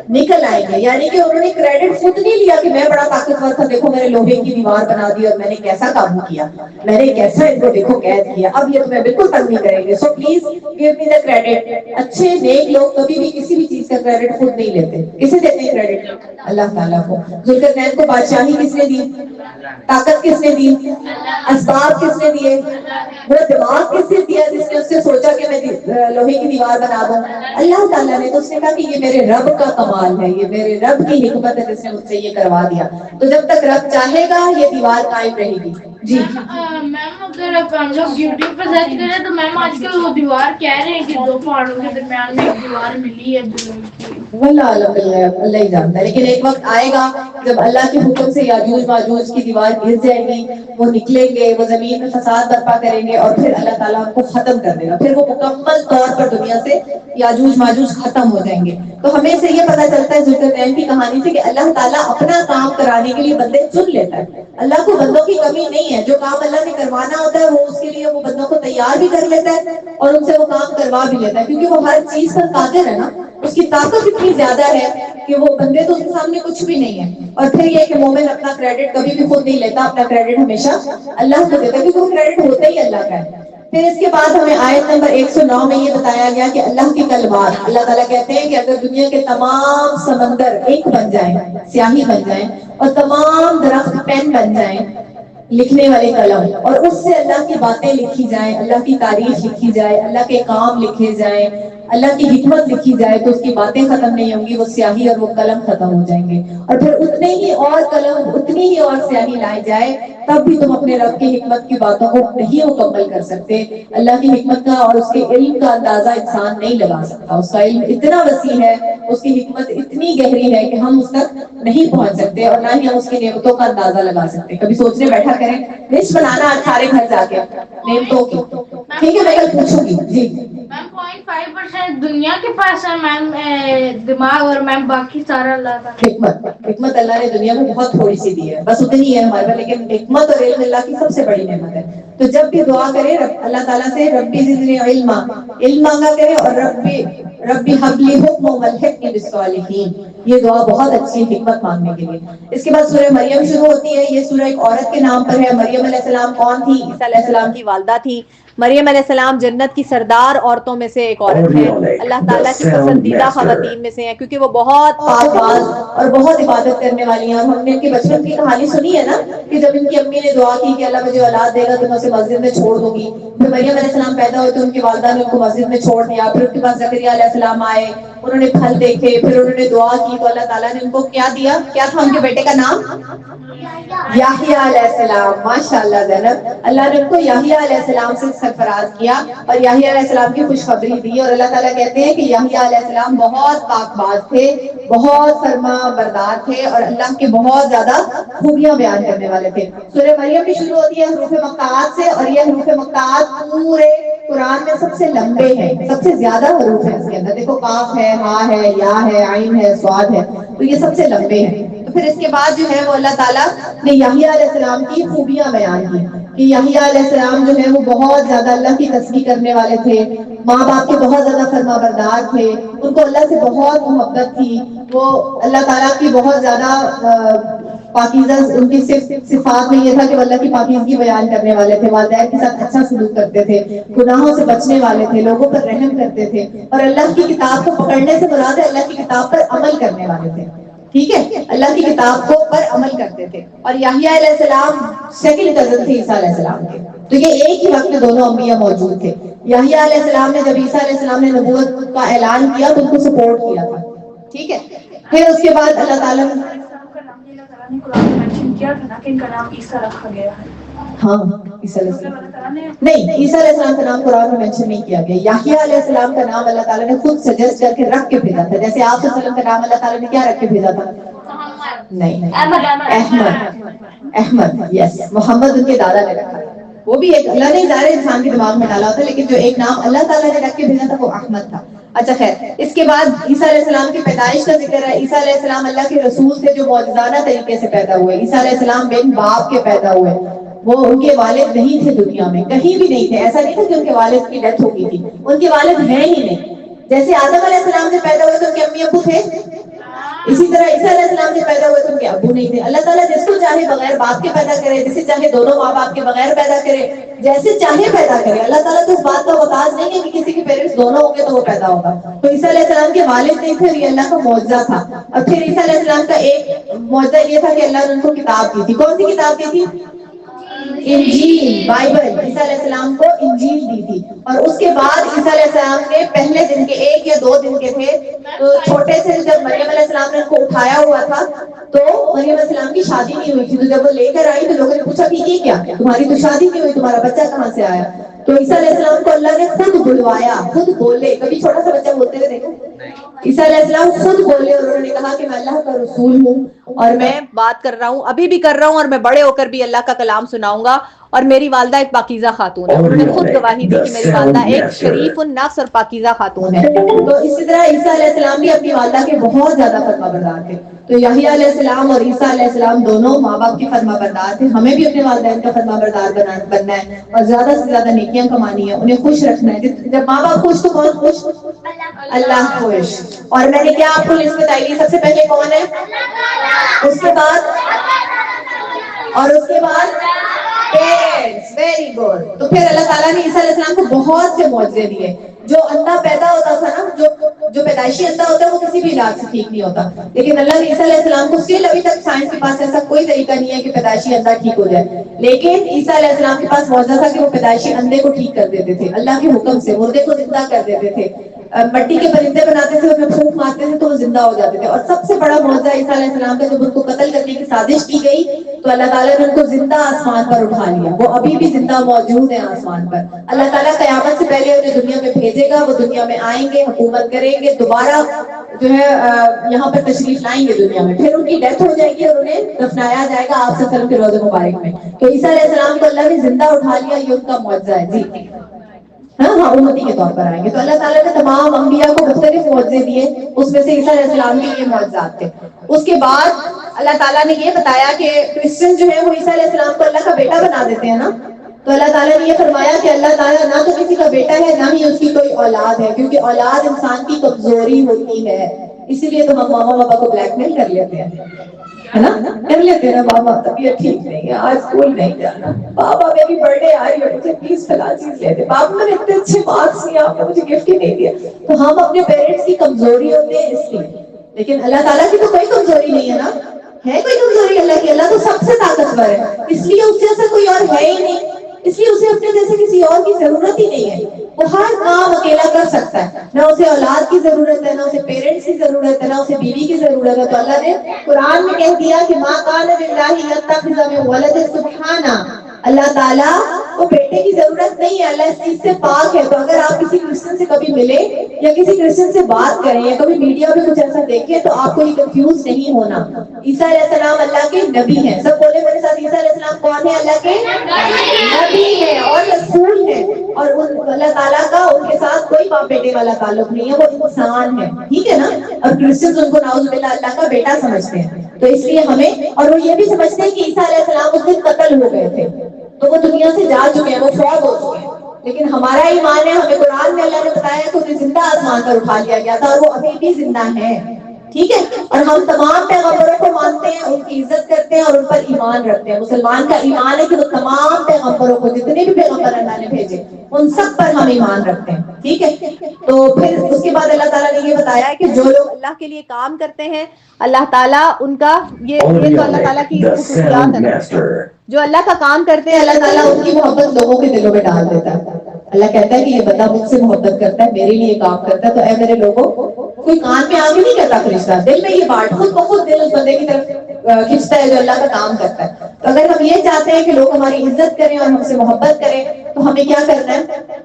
نکل آئیں گے. یعنی کہ انہوں نے کریڈٹ خود نہیں لیا کہ میں بڑا طاقتور تھا، دیکھو میں نے لوہے کی دیوار بنا دی اور میں نے کیسا قابو کیا، میں نے کیسا ان کو دیکھو قید کیا، اب یہ تمہیں بالکل تنگ نہیں کریں گے. So please give me the credit. اچھے نیک لوگ کبھی بھی کسی بھی چیز کا کریڈٹ خود نہیں لیتے. کسے دیتے ہیں کریڈٹ؟ اللہ تعالیٰ کو. ذوالقرنین کو بادشاہی کس نے دی؟ طاقت کس نے دی؟ اسباب کس نے دیے؟ وہ دماغ کس نے دیا جس نے اس سے سوچا کہ میں لوہے کی دیوار بنا دوں؟ اللہ تعالیٰ نے. تو اس نے کہا کہ یہ میرے رب کا کمال ہے، یہ میرے رب کی حکمت ہے جس نے مجھ سے یہ کروا دیا. تو جب تک رب چاہے گا یہ دیوار قائم رہے گی. جی میم اگر ہم لوگ یوٹیوب پہ سرچ کریں تو میم آج کل وہ دیوار کہہ رہے ہیں کہ 2 پہاڑوں کے درمیان میں ایک دیوار ملی ہے واللہ اللہ ہی جانتا ہے. لیکن ایک وقت آئے گا جب اللہ کے حکم سے یاجوج ماجوج کی دیوار گر جائے گی، وہ نکلیں گے، وہ زمین میں فساد برپا کریں گے اور پھر اللہ تعالیٰ ان کو ختم کر دے گا. پھر وہ مکمل طور پر دنیا سے یاجوج ماجوج ختم ہو جائیں گے. تو ہمیں سے یہ پتہ چلتا ہے ذوالقرنین کی کہانی سے کہ اللہ تعالیٰ اپنا کام کرانے کے لیے بندے چن لیتا ہے. اللہ کو بندوں کی کمی نہیں ہے، جو کام اللہ نے کروانا ہوتا ہے وہ اس کے لیے وہ بندوں کو تیار بھی کر لیتا ہے اور ان سے وہ کام کروا بھی لیتا ہے، کیونکہ وہ ہر چیز پر قادر ہے نا. اس کی طاقت اتنی زیادہ ہے کہ وہ بندے تو اس کے سامنے کچھ بھی نہیں ہے. اور پھر یہ کہ مومن اپنا کریڈٹ کبھی بھی خود نہیں لیتا، اپنا کریڈٹ ہمیشہ اللہ کو دیتا ہے کیونکہ وہ کریڈٹ ہوتا ہی اللہ کا ہے. پھر اس کے بعد ہمیں آیت نمبر 109 میں یہ بتایا گیا کہ اللہ کی کلمات، اللہ تعالیٰ کہتے ہیں کہ اگر دنیا کے تمام سمندر ایک بن جائیں، سیاہی بن جائیں اور تمام درخت پین بن جائیں، لکھنے والے قلم، اور اس سے اللہ کی باتیں لکھی جائیں، اللہ کی تعریف لکھی جائے، اللہ کے کام لکھے جائیں، اللہ کی حکمت لکھی جائے، تو اس کی باتیں ختم نہیں ہوں گی، وہ سیاہی اور وہ قلم ختم ہو جائیں گے. اور پھر اتنے ہی اور قلم، اتنی ہی اور سیاہی لائے جائے، تب بھی تم اپنے رب کی حکمت کی باتوں کو نہیں مکمل کر سکتے. اللہ کی حکمت کا اور اس کے علم کا اندازہ انسان نہیں لگا سکتا. اس کا علم اتنا وسیع ہے، اس کی حکمت اتنی گہری ہے کہ ہم اس تک نہیں پہنچ سکتے اور نہ ہی ہم اس کی نعمتوں کا اندازہ لگا سکتے. کبھی سوچنے بیٹھا کریں، لسٹ بنانا سارے گھر جا کے نعمتوں کی، ٹھیک ہے؟ میں کل پوچھوں گی. جی میم 0.5% دنیا کے پاس ہے میم دماغ، اور میم باقی سارا اللہ کا. حکمت اللہ نے دنیا میں بہت تھوڑی سی دی ہے، بس اتنی ہے ہمارے پاس، لیکن حکمت اور علم اللہ کی سب سے بڑی نعمت ہے. تو جب بھی دعا کرے اللہ تعالیٰ سے ربی زدنی علما، علم مانگا کرے اور ربی حب لی حکم والحقنی بالصالحین، یہ دعا بہت اچھی ہے حکمت مانگنے کے لیے. اس کے بعد سورہ مریم شروع ہوتی ہے. یہ سورہ ایک عورت کے نام پر ہے. مریم علیہ السلام کون تھی؟ عیسیٰ علیہ السلام کی والدہ تھی. مریم علیہ السلام جنت کی سردار عورتوں میں سے ایک عورت ہے، اللہ تعالیٰ کی پسندیدہ خواتین میں سے ہیں، کیونکہ وہ بہت پاک باز اور بہت عبادت کرنے والی ہیں. اور ہم نے ان کے بچپن کی کہانی سنی ہے نا کہ جب ان کی امی نے دعا کی کہ اللہ مجھے اولاد دے گا تو میں اسے مسجد میں چھوڑ دوں گی. پھر مریم علیہ السلام پیدا ہوئے تو ان کی والدہ نے ان کو مسجد میں چھوڑ دیا. پھر ان کے پاس زکریا علیہ السلام آئے، انہوں نے پھل دیکھے، پھر انہوں نے دعا کی تو اللہ تعالیٰ نے ان کو کیا دیا؟ کیا تھا ان کے بیٹے کا نام؟ یحییٰ علیہ السلام. ماشاءاللہ زینب، اللہ نے ان کو یحییٰ علیہ السلام سے سرفراز کیا اور یحییٰ علیہ السلام کی خوشخبری دی. اور اللہ تعالیٰ کہتے ہیں کہ یحییٰ علیہ السلام بہت پاک باز تھے، بہت فرما بردار تھے اور اللہ کے بہت زیادہ خوبیاں بیان کرنے والے تھے. سورہ مریم بھی شروع ہوتی ہے حروف مقطعات سے، اور یہ حروف مقطعات پورے قرآن میں سب سے لمبے ہیں، سب سے زیادہ حروف ہیں اس کے اندر. دیکھو قاف ہے، ہا ہے، یا ہے، عین ہے، صاد ہے، تو یہ سب سے لمبے ہیں. تو پھر اس کے بعد جو ہے وہ اللہ تعالیٰ نے یحییٰ علیہ السلام کی خوبیاں بیان کی کہ یحییٰ علیہ السلام جو ہے وہ بہت زیادہ اللہ کی تسبیح کرنے والے تھے، ماں باپ کے بہت زیادہ فرما بردار تھے، ان کو اللہ سے بہت محبت تھی، وہ اللہ تعالیٰ کی بہت زیادہ پاکیزہ، ان کی صفات میں یہ تھا کہ وہ اللہ کی پاکیزگی بیان کرنے والے تھے، والدین کے ساتھ اچھا سلوک کرتے تھے، گناہوں سے بچنے والے تھے، لوگوں پر رحم کرتے تھے، اور اللہ کی کتاب کو پکڑنے سے مراد ہے اللہ کی کتاب پر عمل کرنے والے تھے. ٹھیک ہے، اللہ کی کتاب کو پر عمل کرتے تھے. اور یحییٰ علیہ السلام سیکنڈ کزن تھے عیسیٰ علیہ السلام کے. تو یہ ایک ہی وقت میں دونوں انبیاء موجود تھے. یحییٰ علیہ السلام نے جب عیسیٰ علیہ السلام نے نبوت کا اعلان کیا تو ان کو سپورٹ کیا تھا, ٹھیک ہے. پھر اس کے بعد اللہ تعالیٰ نے قرآن میں مینشن کیا تھا نا کہ ان کا نام عیسیٰ رکھا گیا ہے. ہاں عیسیٰ علیہ السلام نہیں, عیسیٰ علیہ السلام کا نام قرآن میں مینشن نہیں کیا گیا. یحییٰ علیہ السلام کا نام اللہ تعالیٰ نے خود سجیسٹ کر کے رکھ کے بھیجا تھا, جیسے آپ صلی اللہ علیہ وسلم کا نام اللہ تعالیٰ نے کیا رکھ کے بھیجا تھا؟ نہیں, احمد, یس, محمد ان کے دادا نے رکھا تھا. وہ بھی ایک اللہ نے ظاہر انسان کے دماغ میں ڈالا ہوتا, لیکن جو ایک نام اللہ تعالیٰ نے رکھ کے بھیجا تھا وہ احمد تھا. اچھا خیر, اس کے بعد عیسیٰ علیہ السلام کی پیدائش کا ذکر ہے. عیسیٰ علیہ السلام اللہ کے رسول تھے جو معجزانہ طریقے سے پیدا ہوئے. عیسیٰ علیہ السلام بن باپ کے پیدا ہوئے. وہ ان کے والد نہیں تھے, دنیا میں کہیں بھی نہیں تھے. ایسا نہیں تھا کہ ان کے والد کی ڈیتھ ہو گئی تھی, ان کے والد ہیں ہی نہیں. جیسے آدم علیہ السلام سے پیدا ہوئے تو ان کے امی ابو تھے, اسی طرح عیسیٰ علیہ السلام سے پیدا ہوئے تو ان کے ابو نہیں تھے. اللہ تعالیٰ جس کو چاہے بغیر باپ کے پیدا کرے, جسے چاہے دونوں ماں باپ کے بغیر پیدا کرے, جیسے چاہے پیدا کرے. اللہ تعالیٰ تو اس بات کا محتاج نہیں ہے کہ کسی کے پیرنٹس دونوں ہوں گے تو وہ پیدا ہوگا. تو عیسیٰ علیہ السلام کے والد نہیں تھے, یہ اللہ کا معجزہ تھا. اور پھر عیسیٰ علیہ السلام کا ایک معجزہ یہ تھا کہ اللہ نے ان کو کتاب دی تھی. کون سی کتاب دی تھی؟ انجیل, بائبل. عیسیٰ علیہ السلام کو انجیل دی تھی. اور اس کے بعد عیسیٰ علیہ السلام نے پہلے دن کے 1 یا 2 دن کے تھے تو چھوٹے سے, جب مریم علیہ السلام نے ان کو اٹھایا ہوا تھا تو مریم علیہ السلام کی شادی نہیں ہوئی تھی. تو جب وہ لے کر آئی تو لوگوں نے پوچھا کہ یہ کیا, تمہاری تو شادی نہیں ہوئی, تمہارا بچہ کہاں سے آیا؟ تو عیسیٰ علیہ السلام کو اللہ نے خود بلوایا, خود بولے. کبھی چھوٹا سا بچہ بولتے ہوئے دیکھو, عیسیٰ علیہ السلام خود بولے اور انہوں نے کہا کہ میں اللہ کا رسول ہوں اور میں بات کر رہا ہوں, ابھی بھی کر رہا ہوں, اور میں بڑے ہو کر بھی اللہ کا کلام سناؤں گا. اور میری والدہ ایک پاکیزہ خاتون ہے. انہوں نے خود گواہی دی کہ میری والدہ ایک شریف النفس اور پاکیزہ خاتون ہے. تو اسی طرح عیسیٰ علیہ السلام بھی اپنی والدہ کے بہت زیادہ فرما بردار تھے. تو یحییٰ علیہ السلام اور عیسیٰ علیہ السلام دونوں ماں باپ کے فرما بردار تھے. ہمیں بھی اپنے والدین کا فرما بردار بننا ہے اور زیادہ سے زیادہ نیکیاں کمانی ہے, انہیں خوش رکھنا ہے. جب ماں باپ خوش تو کون خوش؟ اللہ خوش. اور میں نے کیا آپ کو لسٹ بتائی, سب سے پہلے کون ہے؟ اس کے بعد, اور اس کے بعد پیرنٹس. Very good. تو پھر اللہ تعالیٰ نے عیسیٰ علیہ السلام کو بہت سے معجزے دیے. جو اندھا پیدا ہوتا تھا نا, جو پیدائشی اندھا ہوتا ہے وہ کسی بھی علاج سے ٹھیک نہیں ہوتا, لیکن اللہ نے عیسیٰ علیہ السلام کو اسٹل ابھی تک سائنس کے پاس ایسا کوئی طریقہ نہیں ہے کہ پیدائشی اندھا ٹھیک ہو جائے, لیکن عیسیٰ علیہ السلام کے پاس معجزہ تھا کہ وہ پیدائشی اندھے کو ٹھیک کر دیتے تھے اللہ کے حکم سے. مردے کو زندہ کر دیتے تھے, مٹی کے پرندے بناتے تھے, انہیں پھونک مارتے تھے تو وہ زندہ ہو جاتے تھے. اور سب سے بڑا معجزہ عیسیٰ علیہ السلام کا, جب ان کو قتل کرنے کی سازش کی گئی تو اللہ تعالیٰ نے ان کو زندہ آسمان پر اٹھا لیا. وہ ابھی بھی زندہ موجود ہیں آسمان پر. اللہ تعالیٰ قیامت سے پہلے انہیں دنیا میں بھیجے گا, وہ دنیا میں آئیں گے, حکومت کریں گے, دوبارہ جو ہے یہاں پر تشریف لائیں گے دنیا میں. پھر ان کی ڈیتھ ہو جائے گی اور انہیں دفنایا جائے گا آپ صلی اللہ علیہ وسلم کے روضہ مبارک میں. تو عیسیٰ علیہ السلام کو اللہ نے زندہ اٹھا لیا, یہ ان کا معجزہ ہے. جی ہاں, امتی کے طور پر آئیں گے. تو اللہ تعالیٰ نے تمام انبیاء کو مختلف معجزے دیے, اس میں سے عیسیٰ علیہ السلام کے یہ معجزات تھے. اس کے بعد اللہ تعالیٰ نے یہ بتایا کہ کرسچن جو ہے وہ عیسیٰ علیہ السلام کو اللہ کا بیٹا بنا دیتے ہیں نا. تو اللہ تعالیٰ نے یہ فرمایا کہ اللہ تعالیٰ نہ تو کسی کا بیٹا ہے نہ ہی اس کی کوئی اولاد ہے, کیونکہ اولاد انسان کی کمزوری ہوتی ہے. اسی لیے تو ہم ماما بابا کو بلیک میل کر لیتے ہیں, ہے نا, کر لیتے ہیں نا. بابا طبیعت ٹھیک نہیں ہے, آج اسکول نہیں جانا. بابا میری برتھ ڈے آ رہی ہے, مجھے پلیز فلاں چیز لے دے. بابا میں نے اتنے اچھے مارکس نہیں, آپ نے مجھے گفٹ ہی نہیں دیا. تو ہم اپنے پیرنٹس کی کمزوری ہوتے ہیں اس لیے, لیکن اللہ تعالیٰ کی تو کوئی کمزوری نہیں ہے نا. ہے کوئی کمزوری اللہ کی؟ اللہ تو سب سے طاقتور ہے, اس لیے اس جیسا کوئی اور ہے ہی نہیں, اس لیے اسے اپنے جیسے کسی اور کی ضرورت ہی نہیں ہے. وہ ہر کام اکیلا کر سکتا ہے, نہ اسے اولاد کی ضرورت ہے, نہ اسے پیرنٹس کی ضرورت ہے, نہ اسے بیوی کی ضرورت ہے. تو اللہ نے قرآن میں کہہ دیا کہ ما کان للہ یتخذ من ولد, سبحانہ, اللہ تعالیٰ کو بیٹے کی ضرورت نہیں ہے, اللہ اس چیز سے پاک ہے. تو اگر آپ کسی کرسچن سے کبھی ملے یا کسی کرسچن سے بات کریں یا کبھی میڈیا میں کچھ ایسا دیکھیں تو آپ کو یہ کنفیوز نہیں ہونا. عیسیٰ علیہ السلام اللہ کے نبی ہیں. سب بولے میرے ساتھ, عیسیٰ علیہ السلام کون ہے؟ اللہ کے نبی ہیں اور رسول ہیں, اور اللہ تعالیٰ کا ان کے ساتھ کوئی باپ بیٹے والا تعلق نہیں ہے, وہ انسان ہے, ٹھیک ہے نا. اور کرسچنز ان کو نعوذ باللہ اللہ کا بیٹا سمجھتے ہیں. تو اس لیے ہمیں, اور وہ یہ بھی سمجھتے ہیں کہ عیسیٰ علیہ السلام اس دن قتل ہو گئے تھے, تو وہ دنیا سے جا چکے ہیں, وہ فوت ہو چکے ہیں. لیکن ہمارا ایمان ہے, ہمیں قرآن میں اللہ نے بتایا کہ انہیں زندہ آسمان پر اٹھا لیا گیا تھا اور وہ ابھی بھی زندہ ہیں. ٹھیک ہے. اور ہم تمام پیغمبروں کو مانتے ہیں, ان کی عزت کرتے ہیں اور ان پر ایمان رکھتے ہیں. مسلمان کا ایمان ہے کہ وہ تمام پیغمبروں کو, جتنے بھی پیغمبر اللہ نے بھیجے, ان سب پر ہم ایمان رکھتے ہیں. ٹھیک ہے. تو پھر اس کے بعد اللہ تعالیٰ نے یہ بتایا ہے کہ جو لوگ اللہ کے لیے کام کرتے ہیں, اللہ تعالیٰ ان کا یہ تو اللہ تعالیٰ کی خصوصیات ہے. جو اللہ کا کام کرتے ہیں اللہ تعالیٰ ان کی محبت لوگوں کے دلوں میں ڈال دیتا ہے. اللہ کہتا ہے کہ یہ بندہ مجھ سے محبت کرتا ہے, میرے لیے کام کرتا ہے, تو اے میرے لوگوں, کوئی کان میں آگے نہیں کرتا فرشتہ, دل میں یہ بات خود بخود دل اس بندے کی طرف کھینچتا ہے جو اللہ کا کام کرتا ہے. تو اگر ہم یہ چاہتے ہیں کہ لوگ ہماری عزت کریں اور ہم سے محبت کریں, تو ہمیں کیا کرنا ہے؟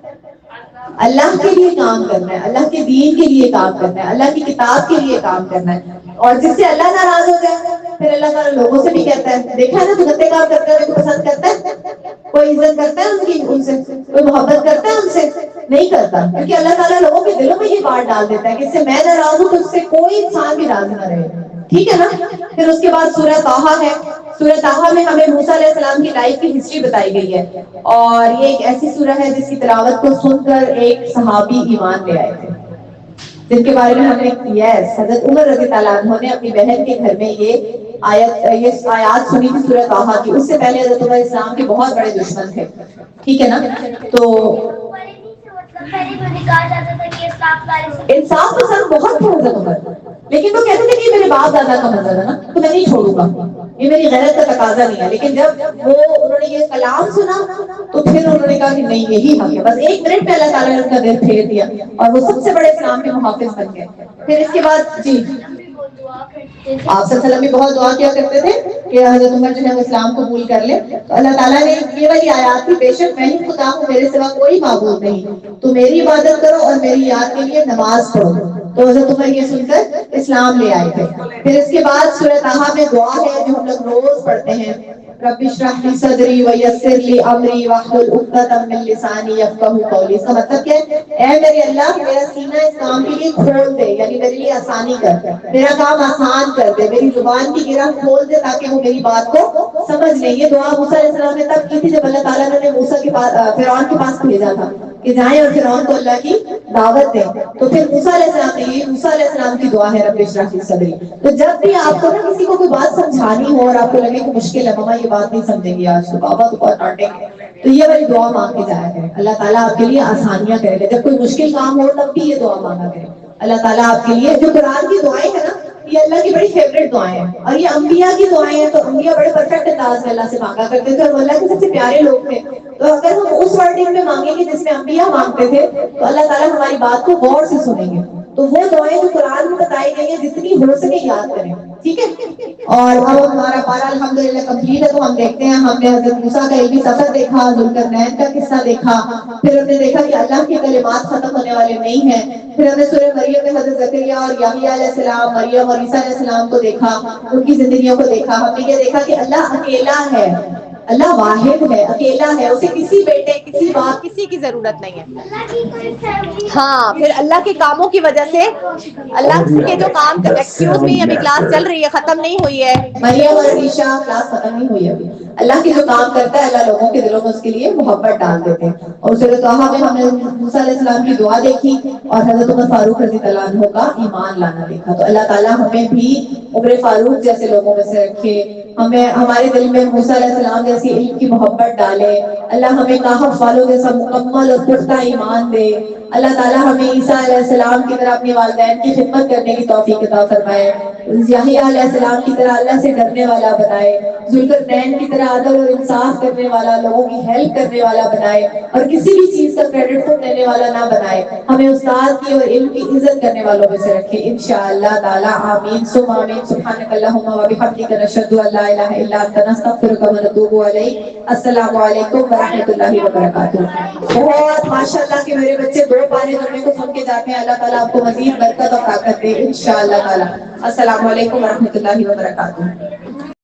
اللہ کے لیے کام کرنا ہے, اللہ کے دین کے لیے کام کرنا ہے, اللہ کی کتاب کے لیے کام کرنا ہے. اور جس سے اللہ ناراض ہو جائے پھر اللہ تعالیٰ لوگوں سے بھی کہتا ہے, دیکھا ہے نا, تو گندے کام کرتا ہے, کوئی پسند کرتا ہے, کوئی عزت کرتا ہے ان کی, ان سے کوئی محبت کرتا ہے ان سے نہیں کرتا, کیونکہ اللہ تعالیٰ لوگوں کے دلوں میں یہ بات ڈال دیتا ہے کہ اس سے میں ناراض ہوں تو اس سے کوئی انسان بھی راضی نہ رہے. ٹھیک ہے نا. پھر اس کے بعد سورہ طٰہٰ ہے. سورہ طٰہٰ میں ہمیں موسیٰ علیہ السلام کی لائف کی ہسٹری بتائی گئی ہے, اور یہ ایک ایسی سورہ ہے جس کی تلاوت کو سن کر ایک صحابی ایمان لے آئے تھے, جن کے بارے میں ہم نے حضرت عمر رضی اللہ عنہ نے اپنی بہن کے گھر میں یہ آیات سنی تھی سورہ طٰہٰ کی. اس سے پہلے حضرت عمر اسلام کے بہت بڑے دشمن تھے. ٹھیک ہے نا. تو انصاف پسند بہت تھے حضرت عمر, لیکن وہ کہتے تھے کہ میرے باپ دادا کا مذہب ہے نا, تو میں نہیں چھوڑوں گا, یہ میری غیرت کا تقاضا نہیں ہے. لیکن جب انہوں نے یہ کلام سنا تو پھر انہوں نے کہا کہ نہیں, یہی حق ہے. بس ایک منٹ میں اللہ تعالیٰ نے ان کا دل پھیر دیا اور وہ سب سے بڑے اسلام کے محافظ بن گئے. پھر اس کے بعد جی آپ صلی اللہ علیہ وسلم بھی بہت دعا کیا کرتے تھے کہ حضرت عمر جو ہے وہ اسلام قبول کر لے. تو اللہ تعالیٰ نے یہ والی آیات کی, بے شک میں ہی خدا ہوں, میرے سوا کوئی معبود نہیں, تو میری عبادت کرو اور میری یاد کے لیے نماز پڑھو. تو حضرت عمر یہ سن کر اسلام لے آئے تھے. پھر اس کے بعد سورہ طٰہٰ میں دعا ہے جو ہم لوگ روز پڑھتے ہیں, رب اشرح لی صدری ویسر لی امری واحلل عقدۃ من لسانی یفقہوا قولی. اس کا مطلب کیا ہے؟ اے میرے اللہ, میرا سینہ اس کام کے لیے کھول دے, یعنی میرے لیے آسانی کر, میرا کام آسان کر دے, میری زبان کی گرہ کھول دے تاکہ وہ میری بات کو سمجھ لیں. یہ دعا موسیٰ علیہ السلام نے تب کی تھی جب اللہ تعالیٰ نے موسیٰ کے پاس, فرعون کے پاس بھیجا تھا کہ جائیں اور فرعون کو اللہ کی دعوت دیں. تو پھر موسیٰ علیہ السلام نے, یہ موسیٰ علیہ السلام کی دعا ہے رب اشرح لی صدری. تو جب بھی آپ کو نا کسی کو کوئی بات سمجھانی ہو اور آپ کو لگے کہ مشکل ہے, ماما یہ بات نہیں سمجھیں گے آج, تو بابا تو بہت ڈانٹیں گے, تو یہ والی دعا مانگ کے جایا کریں. اللہ تعالیٰ آپ کے لیے آسانیاں کرے گا. جب کوئی مشکل کام ہو تب بھی یہ دعا مانگا کریں. اللہ تعالیٰ آپ کے لیے, جو قرآن کی دعائیں ہیں نا, یہ اللہ کی بڑی فیوریٹ دعائیں ہیں, اور یہ انبیاء کی دعائیں ہیں. تو انبیاء بڑے پرفیکٹ انداز میں اللہ سے مانگا کرتے تھے, اور وہ اللہ کے سب سے پیارے لوگ تھے. تو اگر ہم اس ورڈنگ میں مانگیں گے جس میں انبیاء مانگتے تھے, تو اللہ تعالیٰ ہماری بات کو غور سے سنیں گے. تو وہ دعائیں جو قرآن میں بتائی گئی ہیں جتنی ہو سکے یاد کریں. ٹھیک ہے. اور اب ہمارا پارا الحمدللہ کمپلیٹ ہے. تو ہم دیکھتے ہیں, ہم نے حضرت موسیٰ کا علمی سفر دیکھا, ذوالقرنین کا قصہ دیکھا, پھر ہم نے دیکھا کہ اللہ کے کلمات ختم ہونے والے نہیں ہیں. پھر ہم نے سورہ مریم میں حضرت زکریا اور یحییٰ علیہ السلام, مریم اور عیسیٰ علیہ السلام کو دیکھا, ان کی زندگیوں کو دیکھا. ہم نے یہ دیکھا کہ اللہ اکیلا ہے, اللہ واحد ہے, اکیلا ہے, اسے کسی بیٹے, کسی باپ, کسی کی ضرورت نہیں ہے. ہاں, پھر اللہ کے کاموں کی وجہ سے اللہ کے جو کام, ایکسکیوز می, ابھی کلاس چل رہی ہے, ختم نہیں ہوئی ہے. مریم اور عیشا کلاس ختم نہیں ہوئی ابھی. اللہ کی جو کام کرتا ہے اللہ لوگوں کے دلوں میں اس کے لیے محبت ڈال دیتے ہیں. اور سورۃ طٰہٰ میں ہم نے موسیٰ علیہ السلام کی دعا دیکھی اور حضرت عمر فاروق رضی اللہ عنہ کا ایمان لانا دیکھا. تو اللہ تعالیٰ ہمیں بھی عمر فاروق جیسے لوگوں میں سے رکھے, ہمیں ہمارے دل میں موسیٰ علیہ السلام جیسی علم کی محبت ڈالے. اللہ ہمیں کہف والوں جیسا مکمل اور پختہ ایمان دے. اللہ تعالیٰ ہمیں عیسیٰ علیہ السلام کی طرح اپنے والدین کی خدمت کرنے کی توفیق عطا فرمائے. یحییٰ علیہ السلام کی طرح اللہ سے ڈرنے والا بنائے. ذوالقرنین کی طرح عدل اور انصاف کرنے والا, لوگوں کی ہیلپ کرنے والا بنائے, اور کسی بھی چیز کا کریڈٹ خود لینے والا نہ بنائے. ہمیں استاد کی اور علم کی عزت کرنے والوں میں سے رکھے انشاءاللہ تعالی. آمین ثم آمین. سبحانک اللہم و بحمدک, نشہد ان لا الہ الا انت, نستغفرک و نتوب الیک. السلام علیکم ورحمۃ اللہ وبرکاتہ. بہت ماشاءاللہ کہ میرے بچے 2 پارے پڑھنے کو سن کے جاتے ہیں. اللہ تعالیٰ آپ کو مزید برکت اور طاقت دے انشاءاللہ تعالی. السلام علیکم ورحمۃ اللہ وبرکاتہ.